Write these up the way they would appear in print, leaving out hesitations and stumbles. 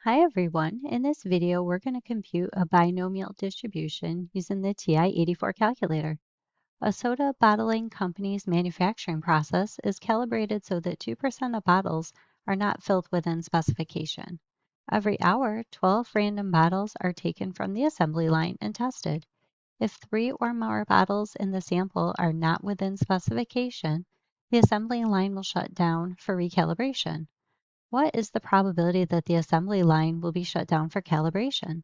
Hi everyone, in this video we're going to compute a binomial distribution using the Ti-84 calculator. A soda bottling company's manufacturing process is calibrated so that 2% of bottles are not filled within specification. Every hour, 12 random bottles are taken from the assembly line and tested. If 3 or more bottles in the sample are not within specification, the assembly line will shut down for recalibration. What is the probability that the assembly line will be shut down for calibration?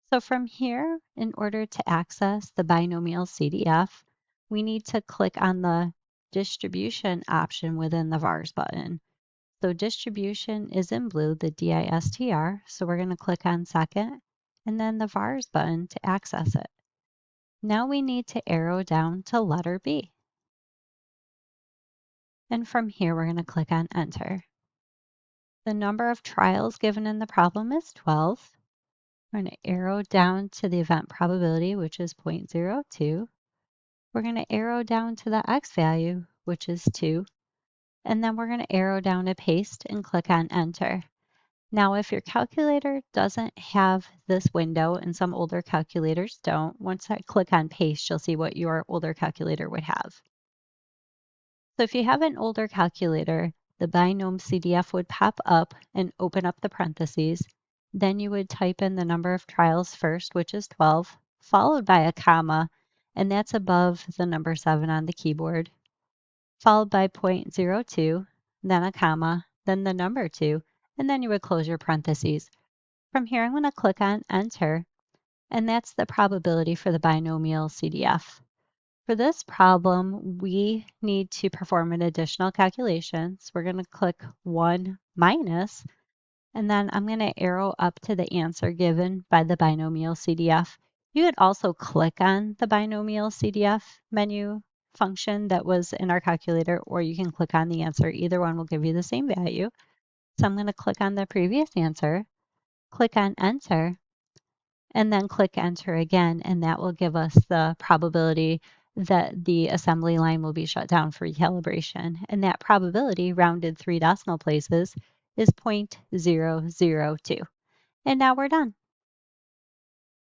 So from here, in order to access the binomial CDF, we need to click on the distribution option within the VARs button. So distribution is in blue, the DISTR, so we're going to click on second, and then the VARs button to access it. Now we need to arrow down to letter B. And from here, we're going to click on enter. The number of trials given in the problem is 12. We're going to arrow down to the event probability, which is 0.02. We're going to arrow down to the x value, which is 2. And then we're going to arrow down to paste and click on enter. Now, if your calculator doesn't have this window, and some older calculators don't, once I click on paste, you'll see what your older calculator would have. So if you have an older calculator, the binom CDF would pop up and open up the parentheses. Then you would type in the number of trials first, which is 12, followed by a comma, and that's above the number 7 on the keyboard, followed by 0.02, then a comma, then the number 2, and then you would close your parentheses. From here, I'm going to click on enter, and that's the probability for the binomial CDF. For this problem, we need to perform an additional calculation. So we're going to click 1 minus, and then I'm going to arrow up to the answer given by the binomial CDF. You could also click on the binomial CDF menu function that was in our calculator, or you can click on the answer. Either one will give you the same value. So I'm going to click on the previous answer, click on enter, and then click enter again, and that will give us the probability that the assembly line will be shut down for recalibration. And that probability, rounded 3 decimal places, is 0.002. And now we're done.